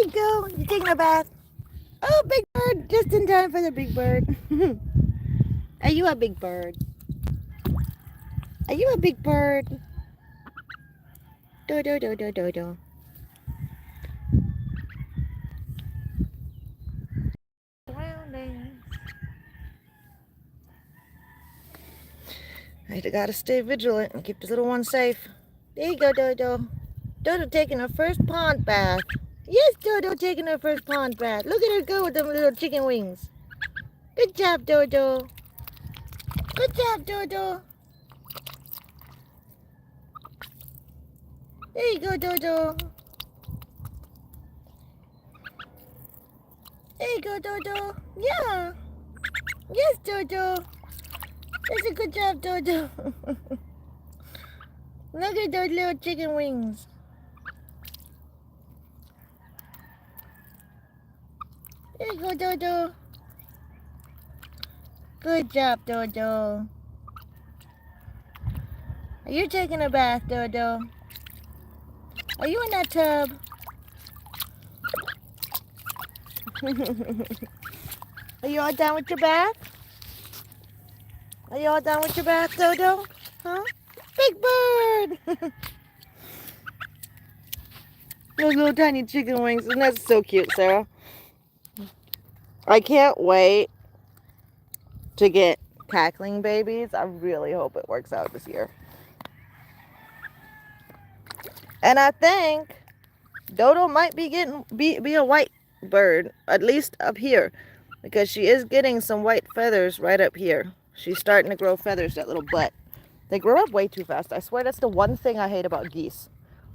you go. You taking a bath? Oh, big bird. Just in time for the big bird. Are you a big bird? Are you a big bird? Dodo, dodo, dodo. Surroundings. I gotta stay vigilant and keep this little one safe. There you go, Dodo. Dodo taking her first pond bath. Yes, Dodo taking her first pond bath. Look at her go with them little chicken wings. Good job, Dodo. Good job, Dodo. There you go, Dodo. There you go, Dodo. Yeah. Yes, Dodo. That's a good job, Dodo. Look at those little chicken wings. There you go, Dodo. Good job, Dodo. Are you taking a bath, Dodo? Are you in that tub? Are you all done with your bath? Are you all done with your bath, Dodo? Huh? Big bird! Those little tiny chicken wings. And that's so cute, Sarah. I can't wait to get cackling babies. I really hope it works out this year. And I think Dodo might be a white bird, at least up here, because she is getting some white feathers right up here. She's starting to grow feathers, that little butt. They grow up way too fast. I swear that's the one thing I hate about geese.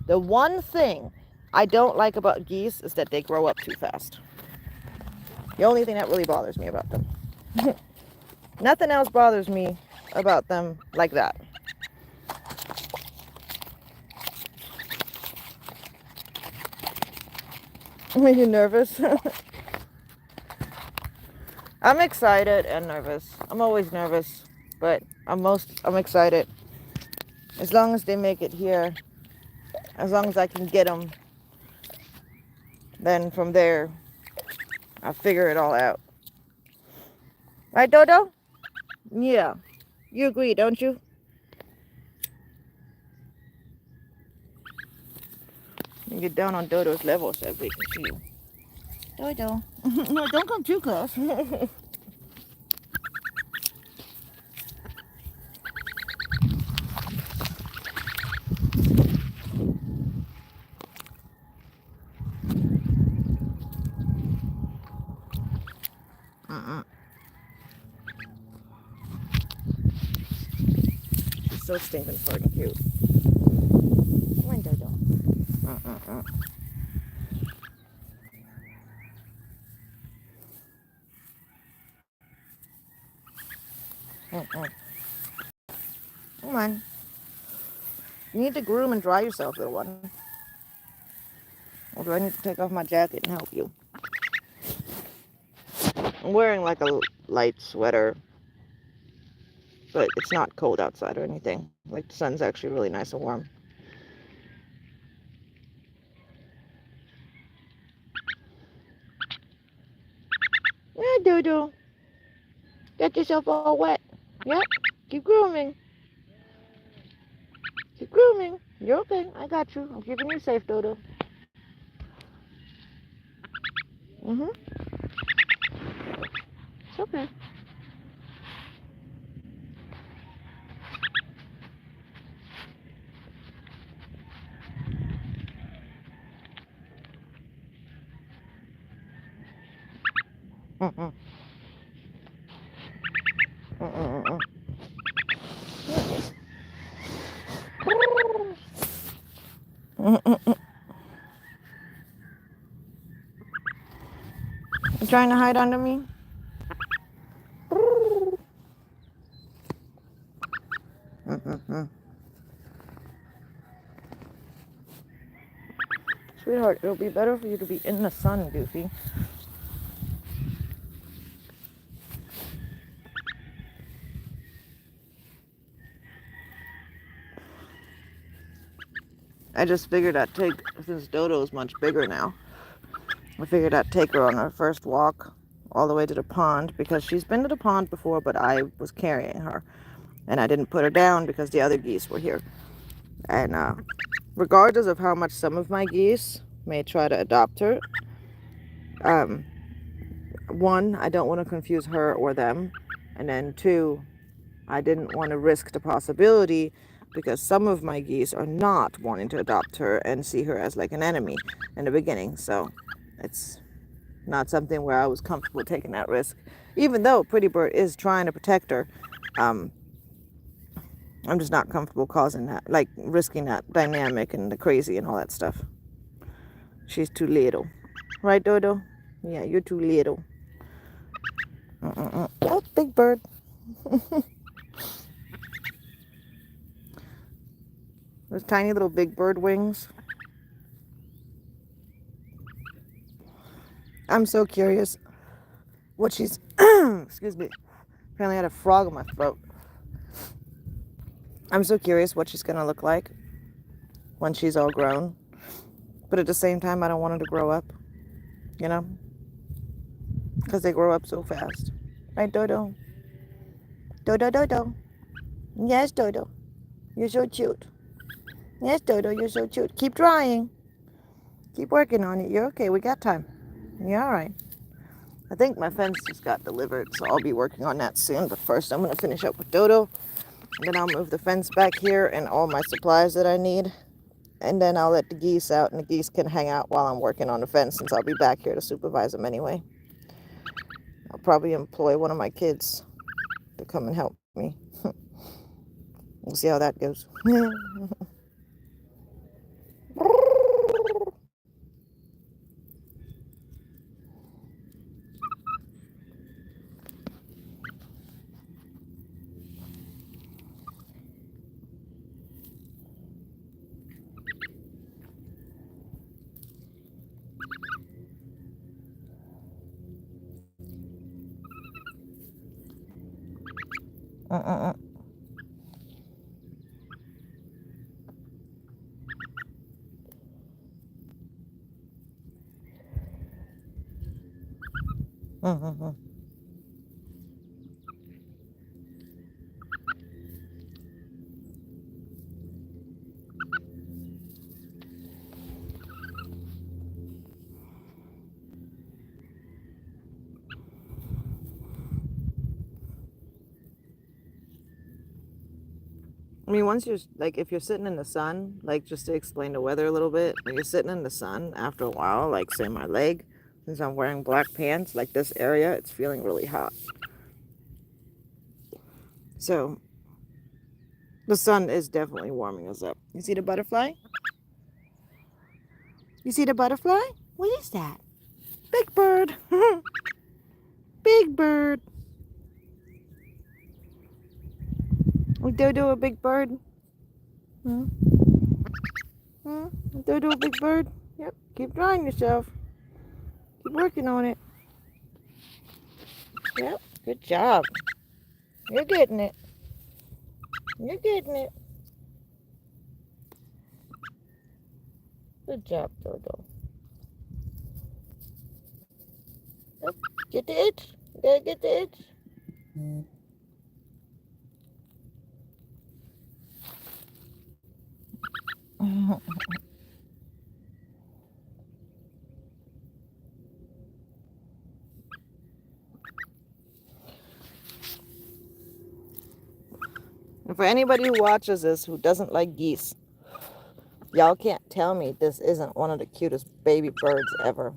The one thing I don't like about geese is that they grow up too fast. The only thing that really bothers me about them. Nothing else bothers me about them like that. Are you nervous? I'm excited and nervous. I'm always nervous, but I'm excited. As long as they make it here, as long as I can get them, then from there, I'll figure it all out. Right, Dodo? Yeah. You agree, don't you? You get down on Dodo's level so everybody can see you. Dodo. No, don't come too close. She's so stinking fucking cute. Come on, Dodo. Come on. You need to groom and dry yourself, little one. Or do I need to take off my jacket and help you? I'm wearing like a light sweater, but it's not cold outside or anything. Like the sun's actually really nice and warm. Yeah, Dodo. Get yourself all wet. Yep. Keep grooming. Keep grooming. You're okay. I got you. I'm keeping you safe, Dodo. It's okay. You trying to hide under me? Sweetheart, it'll be better for you to be in the sun, Goofy. I just figured I'd take, since Dodo's much bigger now, I figured I'd take her on her first walk all the way to the pond because she's been to the pond before, but I was carrying her. And I didn't put her down because the other geese were here. And regardless of how much some of my geese may try to adopt her, um, one, I don't want to confuse her or them. And then two, I didn't want to risk the possibility because some of my geese are not wanting to adopt her and see her as like an enemy in the beginning. So it's not something where I was comfortable taking that risk. Even though Pretty Bird is trying to protect her, um, I'm just not comfortable causing that, like risking that dynamic and the crazy and all that stuff. She's too little. Right, Dodo? Yeah, you're too little. Oh, big bird. Those tiny little big bird wings. I'm so curious what she's... excuse me. Apparently I had a frog in my throat. I'm so curious what she's going to look like when she's all grown. But at the same time, I don't want her to grow up. You know? Because they grow up so fast. Right, Dodo? Dodo, Dodo. Yes, Dodo. You're so cute. Yes, Dodo, you're so cute. Keep trying. Keep working on it. You're okay. We got time. You're all right. I think my fence just got delivered, so I'll be working on that soon. But first, I'm going to finish up with Dodo. Then I'll move the fence back here and all my supplies that I need. And then I'll let the geese out, and the geese can hang out while I'm working on the fence, since I'll be back here to supervise them anyway. I'll probably employ one of my kids to come and help me. We'll see how that goes. I mean, once you're like, if you're sitting in the sun, like just to explain the weather a little bit, when you're sitting in the sun after a while, like say my leg, since I'm wearing black pants, like this area, it's feeling really hot. So the sun is definitely warming us up. You see the butterfly? You see the butterfly? What is that? Big bird. Big bird. We Dodo a big bird? Hmm? Hmm? Dodo a big bird? Yep. Keep drying yourself. Keep working on it. Yep. Good job. You're getting it. You're getting it. Good job, Dodo. Yep. Get the itch. You gotta get the itch. And for anybody who watches this who doesn't like geese, y'all can't tell me this isn't one of the cutest baby birds ever.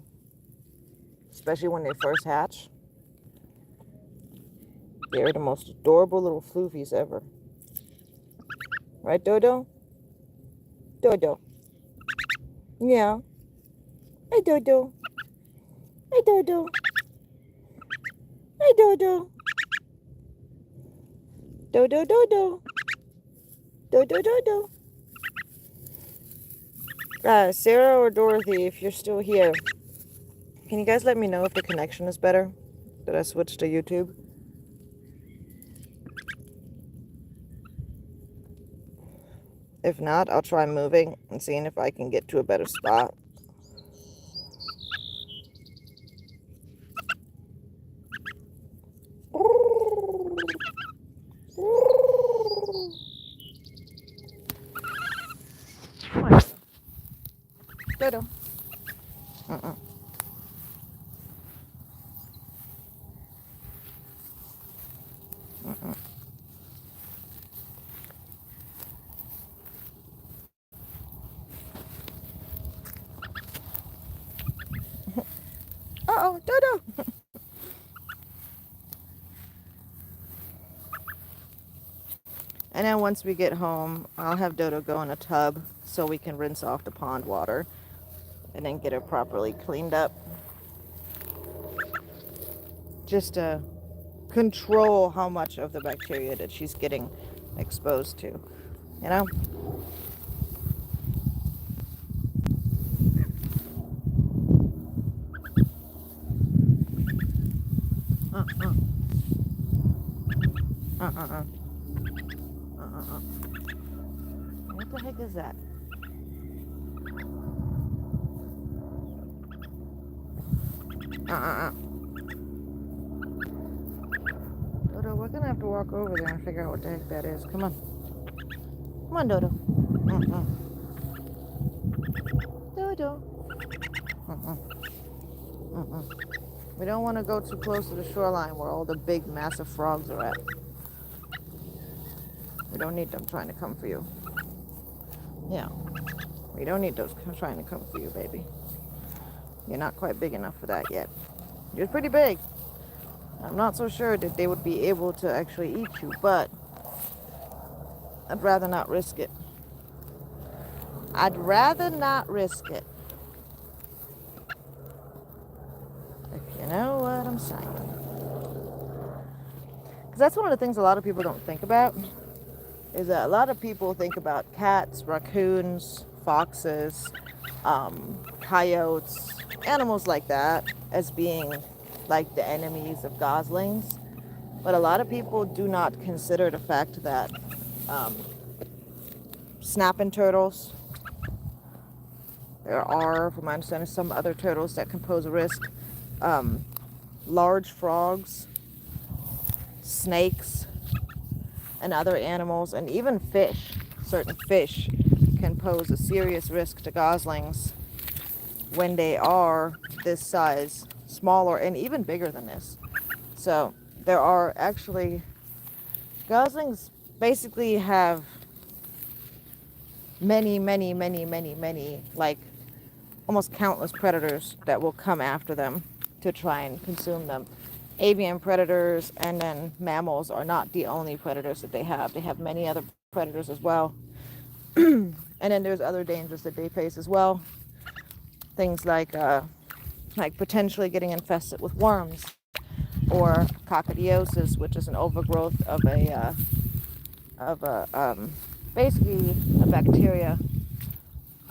Especially when they first hatch. They're the most adorable little floofies ever. Right, Dodo? Dodo. Yeah. Hey, Dodo. Hey, Dodo. Hey, Dodo. Dodo, Dodo. Dodo, Dodo. Sarah or Dorothy, if you're still here, can you guys let me know if the connection is better? Did I switch to YouTube? If not, I'll try moving and seeing if I can get to a better spot. Mm-mm. Mm-mm. Uh-oh, Dodo. And then once we get home, I'll have Dodo go in a tub so we can rinse off the pond water and then get her properly cleaned up. Just to control how much of the bacteria that she's getting exposed to, you know? Uh-uh. Uh-uh. Uh-uh. What the heck is that? Uh-uh. Dodo, we're gonna have to walk over there and figure out what the heck that is. Come on. Come on, Dodo. Uh-uh. Dodo. Uh-uh. Uh-uh. We don't want to go too close to the shoreline where all the big, massive frogs are at. We don't need them trying to come for you. Yeah. We don't need those trying to come for you, baby. You're not quite big enough for that yet. You're pretty big. I'm not so sure that they would be able to actually eat you, but I'd rather not risk it. I'd rather not risk it. If you know what I'm saying. Because that's one of the things a lot of people don't think about, is that a lot of people think about cats, raccoons, foxes, coyotes, animals like that as being like the enemies of goslings. But a lot of people do not consider the fact that snapping turtles, there are, from my understanding, some other turtles that can pose a risk. Large frogs, snakes, and other animals, and even fish, certain fish, can pose a serious risk to goslings when they are this size, smaller, and even bigger than this. So there are actually, goslings basically have many, many, many, many, many, like almost countless predators that will come after them to try and consume them. Avian predators and then mammals are not the only predators that they have. They have many other predators as well. And then there's other dangers that they face as well. Things like potentially getting infested with worms or coccidiosis, which is an overgrowth of basically a bacteria.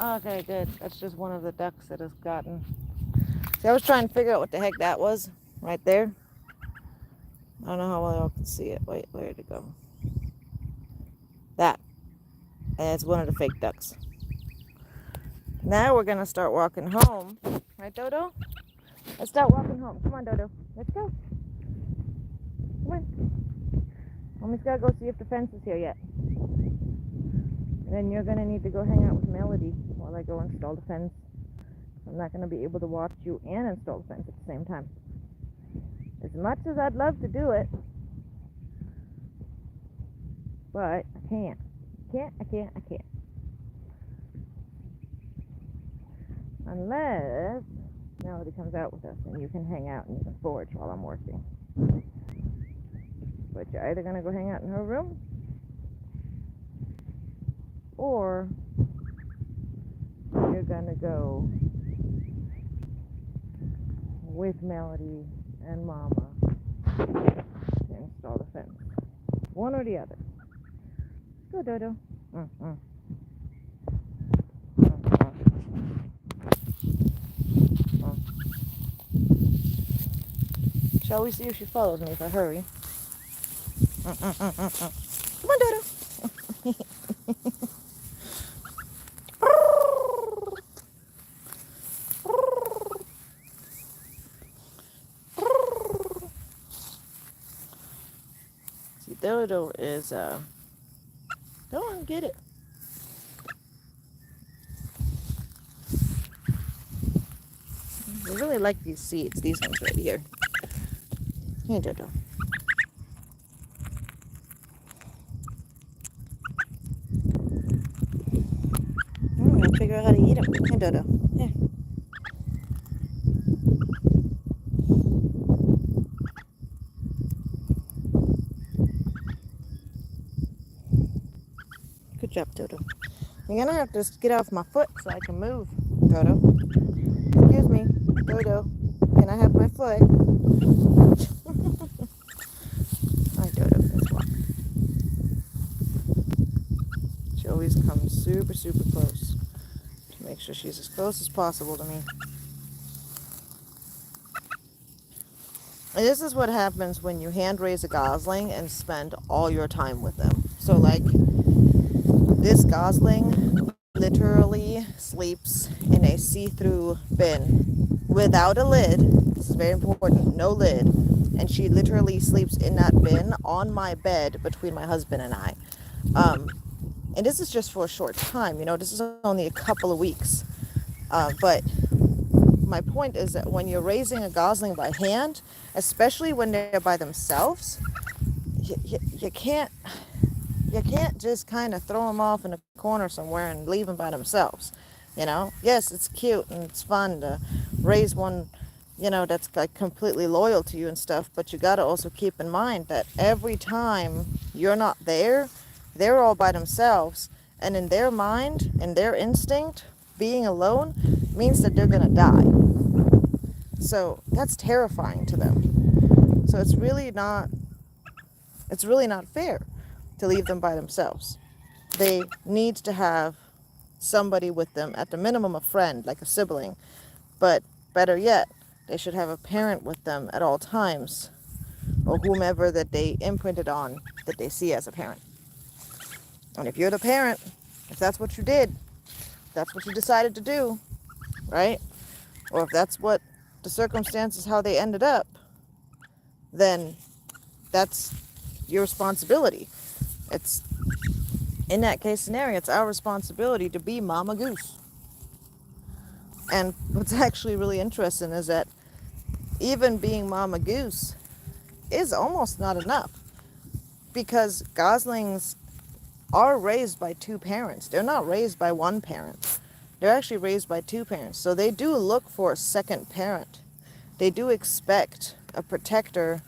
Okay, good. That's just one of the ducks that has gotten. See, I was trying to figure out what the heck that was right there. I don't know how well y'all can see it. Wait, where did it go? That. And it's one of the fake ducks. Now we're going to start walking home. Right, Dodo? Let's start walking home. Come on, Dodo. Let's go. Come on. Mommy's got to go see if the fence is here yet. And then you're going to need to go hang out with Melody while I go install the fence. I'm not going to be able to watch you and install the fence at the same time. As much as I'd love to do it, but I can't. I can't. Unless Melody comes out with us and you can hang out and you can forage while I'm working. But you're either going to go hang out in her room, or you're going to go with Melody and Mama to install the fence. One or the other. Go, Dodo. Mm-mm. Shall we see if she follows me if I hurry? Come on, Dodo. See, Dodo is, go on, get it. They really like these seeds, these ones right here. Hey, Dodo. I'm gonna figure out how to eat them. Hey, Dodo. Here. Good job, Dodo. You're gonna have to get off my foot so I can move, Dodo. Excuse me, Dodo. Can I have my foot? Hi, Dodo. Let's walk. She always comes super, super close to make sure she's as close as possible to me. And this is what happens when you hand raise a gosling and spend all your time with them. So, like, this gosling literally sleeps in a see-through bin without a lid. This is very important. No lid. And she literally sleeps in that bin on my bed between my husband and I. And this is just for a short time. This is only a couple of weeks. But my point is that when you're raising a gosling by hand, especially when they're by themselves, you can't just kind of throw them off in a corner somewhere and leave them by themselves. Yes, it's cute and it's fun to raise one, that's like completely loyal to you and stuff, but you got to also keep in mind that every time you're not there, they're all by themselves, and in their mind, in their instinct, being alone means that they're gonna die. So that's terrifying to them. So it's really not fair to leave them by themselves. They need to have somebody with them, at the minimum a friend, like a sibling, but better yet, they should have a parent with them at all times, or whomever that they imprinted on that they see as a parent. And if you're the parent, if that's what you did, that's what you decided to do, right? Or if that's what the circumstances, how they ended up, then that's your responsibility. It's, in that case scenario, it's our responsibility to be Mama Goose. And what's actually really interesting is that even being Mama Goose is almost not enough, because goslings are raised by two parents. They're not raised by one parent. They're actually raised by two parents. So they do look for a second parent. They do expect a protector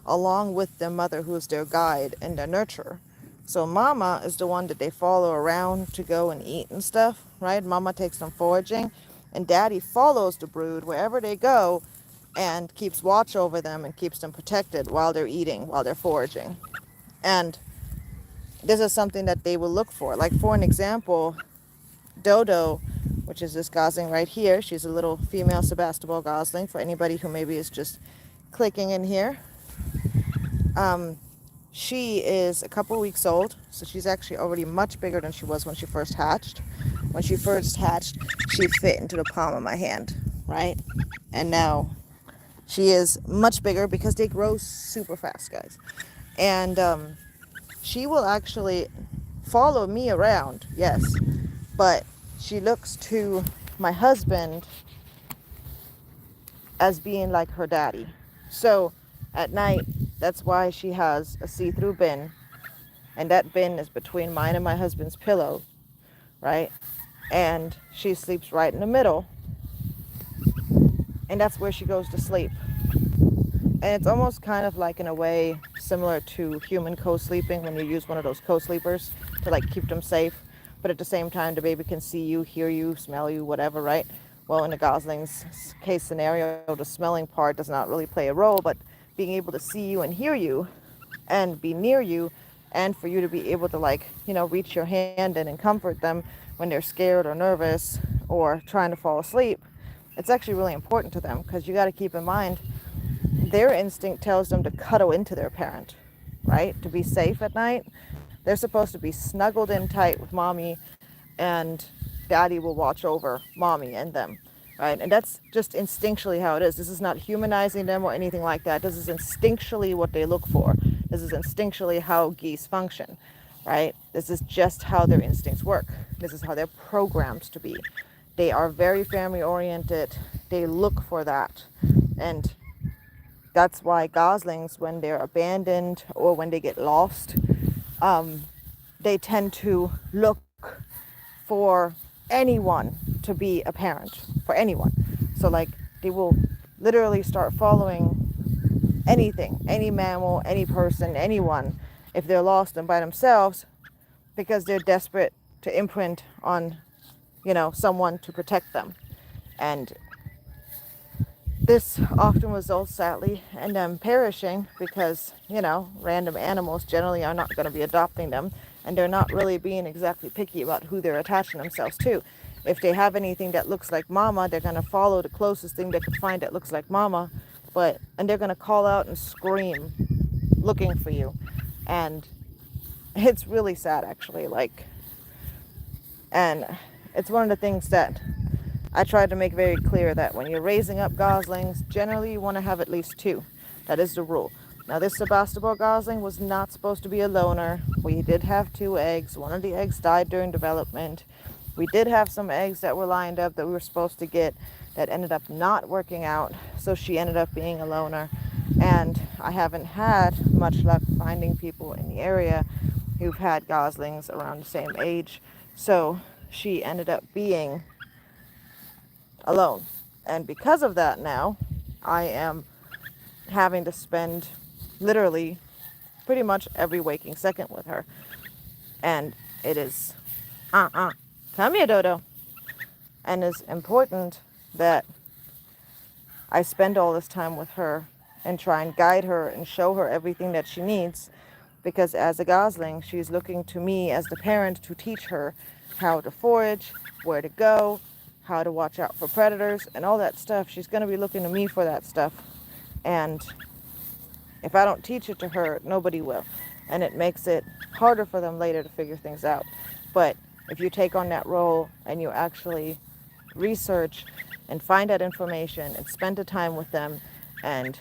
along with their mother, who is their guide and their nurturer. So Mama is the one that they follow around to go and eat and stuff, right? Mama takes them foraging, and Daddy follows the brood wherever they go and keeps watch over them and keeps them protected while they're eating, while they're foraging. And this is something that they will look for. Like, for an example, Dodo, which is this gosling right here, she's a little female Sebastopol gosling, for anybody who maybe is just clicking in here. She is a couple weeks old, so she's actually already much bigger than she was when she first hatched. When she first hatched, she fit into the palm of my hand, right? And now she is much bigger because they grow super fast, guys. And she will actually follow me around, yes, but she looks to my husband as being like her daddy. So at night, that's why she has a see-through bin, and that bin is between mine and my husband's pillow, right? And she sleeps right in the middle, and that's where she goes to sleep. And it's almost kind of like, in a way, similar to human co-sleeping, when you use one of those co-sleepers to like keep them safe, but at the same time the baby can see you, hear you, smell you, whatever, right? Well, in the gosling's case scenario, the smelling part does not really play a role, but being able to see you and hear you and be near you, and for you to be able to, like, reach your hand in and comfort them when they're scared or nervous or trying to fall asleep, it's actually really important to them, because you got to keep in mind their instinct tells them to cuddle into their parent, right? To be safe at night, they're supposed to be snuggled in tight with mommy, and daddy will watch over mommy and them, right? And that's just instinctually how it is. This is not humanizing them or anything like that. This is instinctually what they look for. This is instinctually how geese function, right? This is just how their instincts work. This is how they're programmed to be. They are very family oriented. they look for that. And that's why goslings, when they're abandoned or when they get lost, they tend to look for anyone to be a parent, for anyone. So like they will literally start following anything, any mammal, any person, anyone, if they're lost and by themselves, because they're desperate to imprint on, someone to protect them. And this often results, sadly, in them perishing because, random animals generally are not going to be adopting them, and they're not really being exactly picky about who they're attaching themselves to. If they have anything that looks like mama, they're going to follow the closest thing they could find that looks like mama, and they're going to call out and scream looking for you. And it's really sad, actually. And it's one of the things that I tried to make very clear, that when you're raising up goslings, generally you want to have at least two. That is the rule. Now, this Sebastopol gosling was not supposed to be a loner. We did have 2 eggs. One of the eggs died during development. We did have some eggs that were lined up that we were supposed to get that ended up not working out. So she ended up being a loner. And I haven't had much luck finding people in the area who've had goslings around the same age. So she ended up being alone. And because of that, now I am having to spend literally pretty much every waking second with her. And it is come here, Dodo. And it's important that I spend all this time with her and try and guide her and show her everything that she needs, because as a gosling, she's looking to me as the parent to teach her how to forage, where to go, how to watch out for predators, and all that stuff. She's going to be looking to me for that stuff. And if I don't teach it to her, nobody will. And it makes it harder for them later to figure things out. But if you take on that role and you actually research and find that information and spend the time with them, and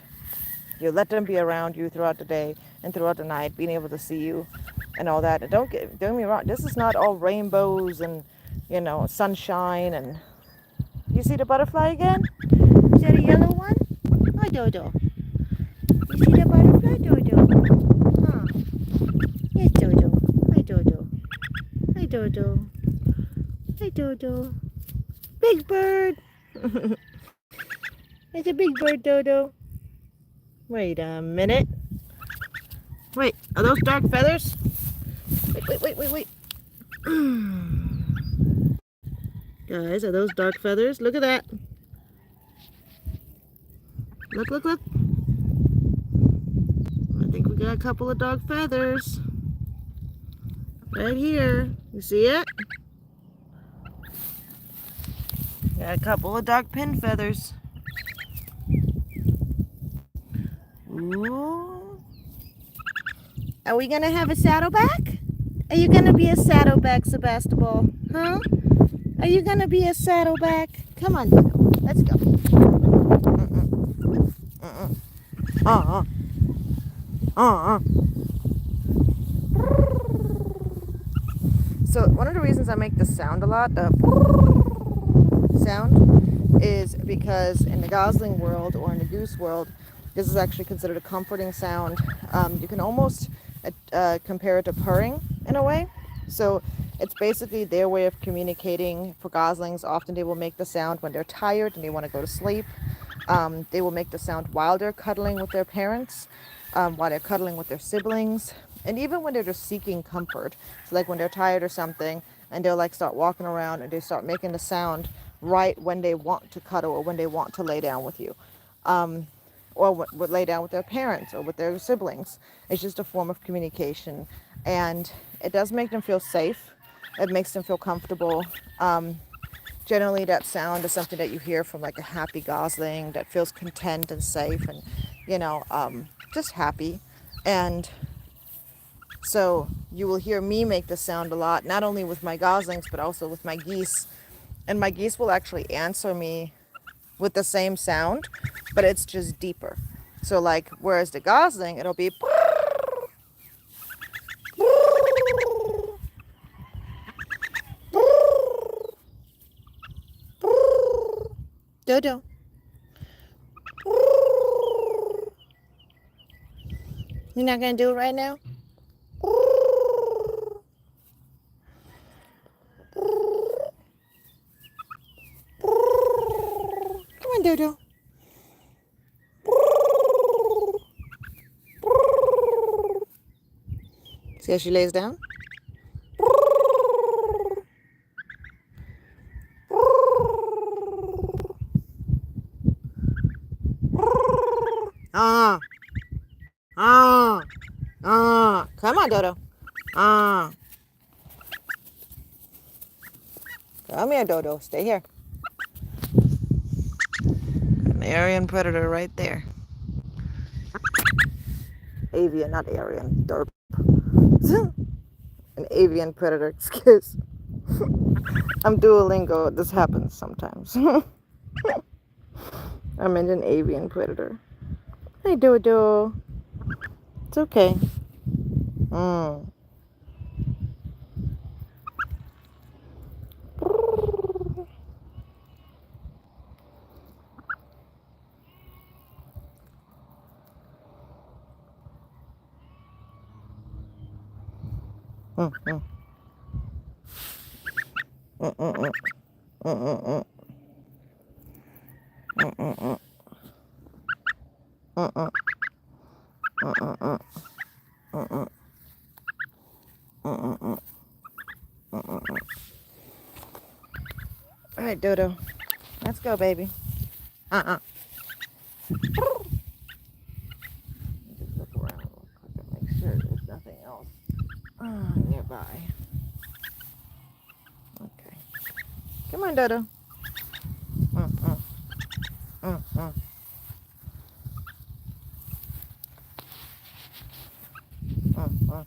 you let them be around you throughout the day and throughout the night, being able to see you and all that. And don't get me wrong, this is not all rainbows and, sunshine. And you see the butterfly again? Is that a yellow one? Hi, Dodo. You see the butterfly, Dodo? Huh. Yes, Dodo. Hi, Dodo. Hi, Dodo. Hi, Dodo. Big bird. It's a big bird, Dodo. Wait a minute. Wait, are those dark feathers? Wait. Guys, are those dark feathers? Look at that. Look. I think we got a couple of dark feathers. Right here. You see it? Got a couple of dark pin feathers. Ooh. Are we gonna have a saddleback? Are you gonna be a saddleback, Sebastopol? Huh? Are you gonna be a saddleback? Come on, let's go. So one of the reasons I make this sound a lot, the sound, is because in the gosling world or in the goose world, this is actually considered a comforting sound. You can almost compare it to purring in a way. So it's basically their way of communicating. For goslings, often they will make the sound when they're tired and they want to go to sleep. They will make the sound while they're cuddling with their parents, while they're cuddling with their siblings, and even when they're just seeking comfort. So like when they're tired or something, and they'll like start walking around and they start making the sound right when they want to cuddle or when they want to lay down with you. Or would lay down with their parents or with their siblings. It's just a form of communication, and it does make them feel safe. It makes them feel comfortable. Generally, that sound is something that you hear from like a happy gosling that feels content and safe and, just happy. And so you will hear me make the sound a lot, not only with my goslings, but also with my geese. And my geese will actually answer me with the same sound, but it's just deeper. So like, whereas the gosling, it'll be Dodo. You're not gonna do it right now? Come on, Dodo. See how she lays down? Ah, ah, ah. Come on, Dodo. Ah. Come here, Dodo. Stay here. An Aryan predator right there. Avian, not Aryan. Derp. An avian predator. Excuse. I'm Duolingo. This happens sometimes. I'm an avian predator. Hey, Dodo. It's okay. Mm. Mm, mm. Mm, mm, mm. Mm, mm, mm. Mm, mm, mm. Mm, mm. Mm, mm, mm. Mm, mm. Mm, mm, mm. Mm, mm, mm. All right, Dodo. Let's go, baby. Uh-uh. Just look around real quick and make sure there's nothing else nearby. Okay. Come on, Dodo. Mm, mm. Mm, mm. Mm, mm.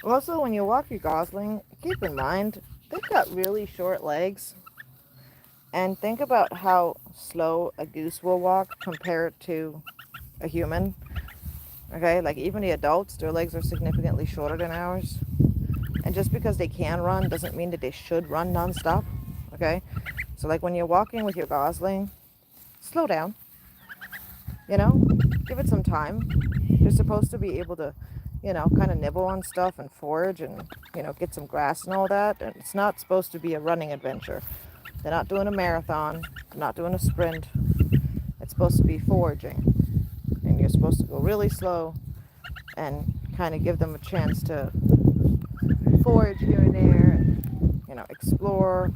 Also, when you walk your Gosling, keep in mind they've got really short legs. And think about how slow a goose will walk compared to a human. Okay, like even the adults, their legs are significantly shorter than ours. And just because they can run doesn't mean that they should run nonstop. Okay, so like when you're walking with your Gosling, slow down. You know, give it some time. They're supposed to be able to, kind of nibble on stuff and forage and, get some grass and all that. And it's not supposed to be a running adventure. They're not doing a marathon. They're not doing a sprint. It's supposed to be foraging. And you're supposed to go really slow and kind of give them a chance to forage here and there and, explore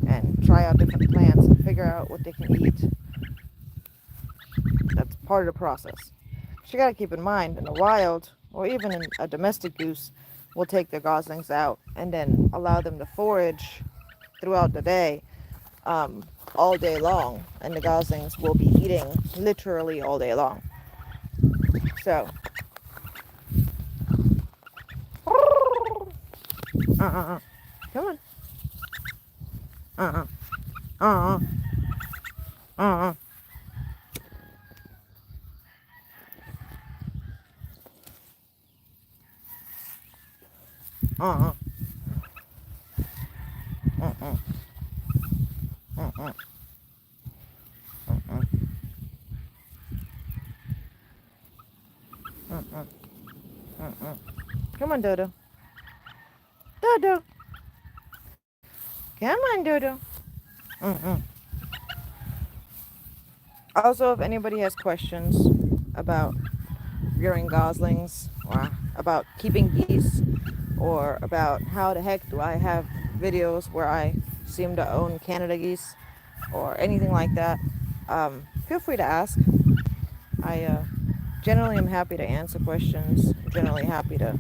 and try out different plants and figure out what they can eat. That's part of the process. But you got to keep in mind, in the wild, or even in a domestic goose, will take their goslings out and then allow them to forage throughout the day, all day long. And the goslings will be eating literally all day long. So, come on. Uh-uh. Uh-uh. Uh-uh. Uh-uh. Uh-uh. Uh-uh. Uh-uh. Uh-uh. Uh-uh. Come on, Dodo. Dodo. Come on, Dodo. Mm-mm. Also, if anybody has questions about rearing goslings or about keeping geese or about how the heck do I have videos where I seem to own Canada geese or anything like that, feel free to ask. I generally am happy to answer questions. I'm generally happy to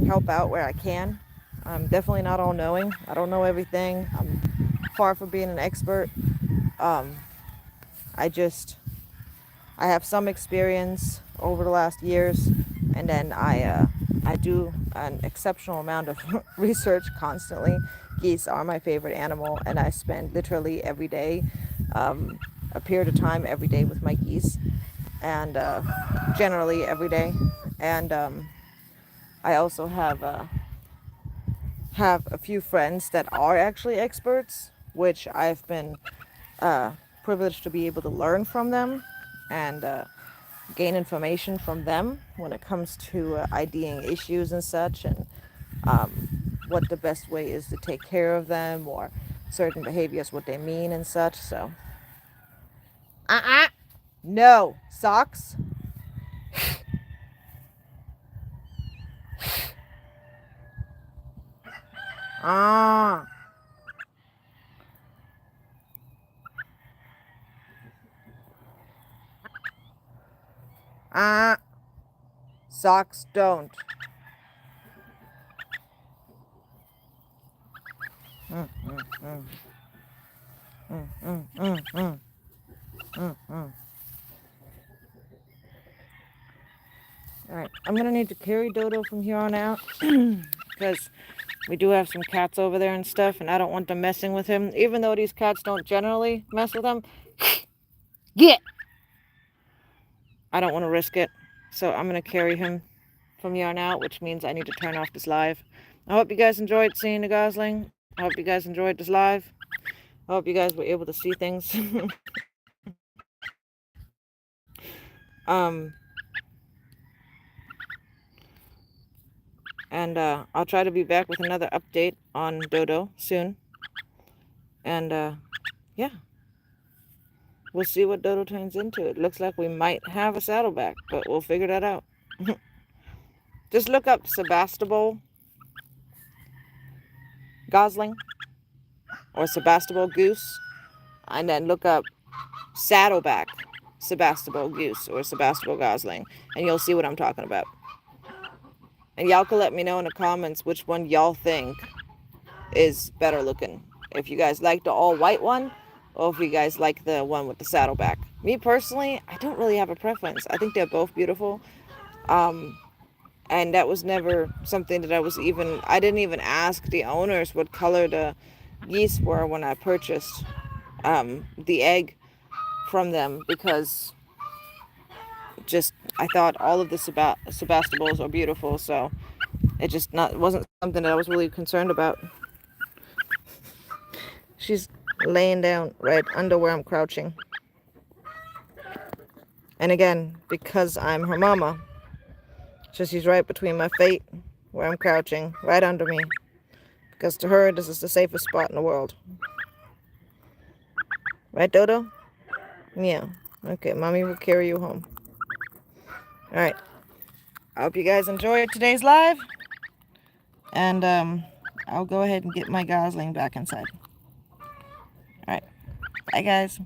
help out where I can. I'm definitely not all knowing. I don't know everything. I'm far from being an expert. Um, I have some experience over the last years, and then I do an exceptional amount of research constantly. Geese are my favorite animal, and I spend literally every day, a period of time every day with my geese, and generally every day. And I also have a few friends that are actually experts, which I've been uh, privileged to be able to learn from them, and gain information from them when it comes to IDing issues and such, and what the best way is to take care of them, or certain behaviors, what they mean and such. So, no socks. Ah, ah, socks don't. Mm, mm, mm. Mm, mm, mm, mm, mm, mm. All right, I'm gonna need to carry Dodo from here on out because we do have some cats over there and stuff, and I don't want them messing with him. Even though these cats don't generally mess with him, get. I don't want to risk it, so I'm gonna carry him from here on out, which means I need to turn off this live. I hope you guys enjoyed seeing the Gosling. I hope you guys enjoyed this live. I hope you guys were able to see things. um. And I'll try to be back with another update on Dodo soon. And yeah, we'll see what Dodo turns into. It looks like we might have a saddleback, but we'll figure that out. Just look up Sebastopol Gosling or Sebastopol Goose, and then look up saddleback Sebastopol Goose or Sebastopol Gosling, and you'll see what I'm talking about. And y'all can let me know in the comments which one y'all think is better looking. If you guys like the all white one, or if you guys like the one with the saddleback. Me personally, I don't really have a preference. I think they're both beautiful. And that was never something that I didn't even ask the owners what color the geese were when I purchased the egg from them, because just I thought all of the Sebastopols are beautiful, so it wasn't something that I was really concerned about. She's laying down right under where I'm crouching. And again, because I'm her mama, so she's right between my feet where I'm crouching, right under me. Because to her, this is the safest spot in the world. Right, Dodo? Yeah. Okay, mommy will carry you home. Alright. I hope you guys enjoyed today's live. And I'll go ahead and get my Gosling back inside. Alright. Bye, guys.